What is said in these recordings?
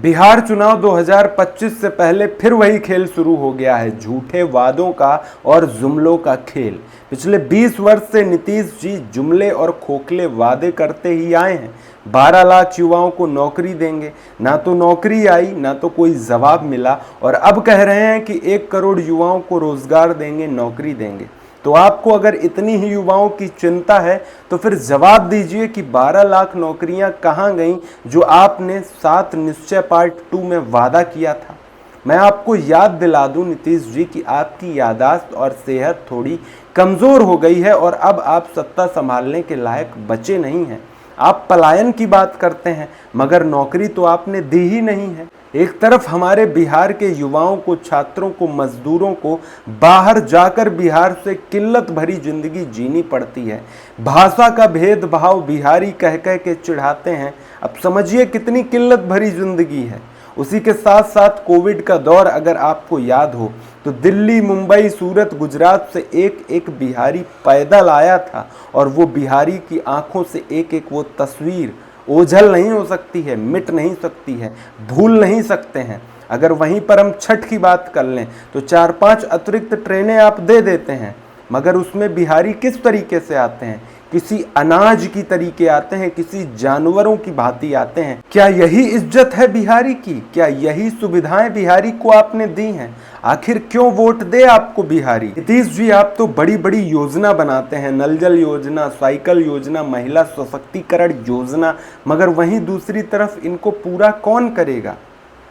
बिहार चुनाव 2025 से पहले फिर वही खेल शुरू हो गया है, झूठे वादों का और जुमलों का खेल। पिछले 20 वर्ष से नीतीश जी जुमले और खोखले वादे करते ही आए हैं। 12 लाख युवाओं को नौकरी देंगे, ना तो नौकरी आई ना तो कोई जवाब मिला, और अब कह रहे हैं कि 1 करोड़ युवाओं को रोजगार देंगे, नौकरी देंगे। तो आपको अगर इतनी ही युवाओं की चिंता है तो फिर जवाब दीजिए कि 12 लाख नौकरियां कहां गईं जो आपने 7 निश्चय पार्ट 2 में वादा किया था। मैं आपको याद दिला दूं नीतीश जी कि आपकी याददाश्त और सेहत थोड़ी कमज़ोर हो गई है और अब आप सत्ता संभालने के लायक बचे नहीं हैं। आप पलायन की बात करते हैं मगर नौकरी तो आपने दी ही नहीं है। एक तरफ हमारे बिहार के युवाओं को, छात्रों को, मजदूरों को बाहर जाकर बिहार से किल्लत भरी जिंदगी जीनी पड़ती है। भाषा का भेदभाव बिहारी कह कह के चिढ़ाते हैं। अब समझिए कितनी किल्लत भरी जिंदगी है। उसी के साथ साथ कोविड का दौर अगर आपको याद हो तो दिल्ली, मुंबई, सूरत, गुजरात से एक एक बिहारी पैदल आया था, और वो बिहारी की आंखों से एक एक वो तस्वीर ओझल नहीं हो सकती है, मिट नहीं सकती है, भूल नहीं सकते हैं। अगर वहीं पर हम छठ की बात कर लें तो 4-5 अतिरिक्त ट्रेनें आप दे देते हैं, मगर उसमें बिहारी किस तरीके से आते हैं? किसी अनाज की तरीके आते हैं, किसी जानवरों की भांति आते हैं। क्या यही इज्जत है बिहारी की? क्या यही सुविधाएं बिहारी को आपने दी हैं? आखिर क्यों वोट दे आपको बिहारी? नीतीश जी, आप तो बड़ी बड़ी योजना बनाते हैं, नल जल योजना, साइकिल योजना, महिला सशक्तिकरण योजना, मगर वहीं दूसरी तरफ इनको पूरा कौन करेगा?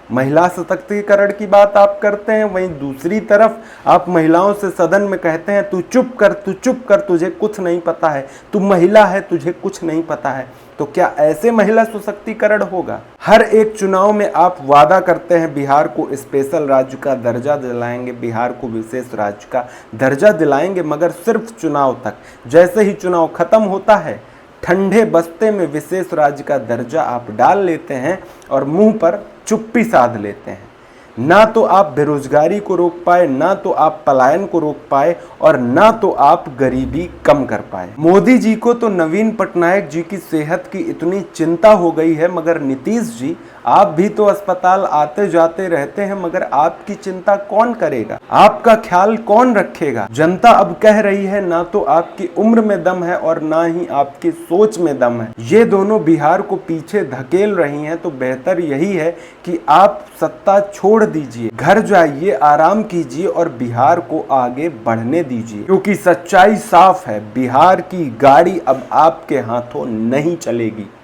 महिला सशक्तिकरण की बात आप करते हैं, वहीं दूसरी तरफ आप महिलाओं से सदन में कहते हैं तू चुप कर, तू चुप कर, तुझे कुछ नहीं पता है, तू महिला है, तुझे कुछ नहीं पता है। तो क्या ऐसे महिला सशक्तिकरण होगा? हर एक चुनाव में आप वादा करते हैं बिहार को स्पेशल राज्य का दर्जा दिलाएंगे, बिहार को विशेष राज्य का दर्जा दिलाएंगे, मगर सिर्फ चुनाव तक। जैसे ही चुनाव खत्म होता है, ठंडे बस्ते में विशेष राज्य का दर्जा आप डाल लेते हैं और मुंह पर चुप्पी साध लेते हैं। ना तो आप बेरोजगारी को रोक पाए, ना तो आप पलायन को रोक पाए, और ना तो आप गरीबी कम कर पाए। मोदी जी को तो नवीन पटनायक जी की सेहत की इतनी चिंता हो गई है, मगर नीतीश जी, आप भी तो अस्पताल आते जाते रहते हैं, मगर आपकी चिंता कौन करेगा? आपका ख्याल कौन रखेगा? जनता अब कह रही है ना तो आपकी उम्र में दम है और ना ही आपकी सोच में दम है। ये दोनों बिहार को पीछे धकेल रही हैं। तो बेहतर यही है कि आप सत्ता छोड़ दीजिए, घर जाइए, आराम कीजिए और बिहार को आगे बढ़ने दीजिए, क्योंकि सच्चाई साफ है, बिहार की गाड़ी अब आपके हाथों नहीं चलेगी।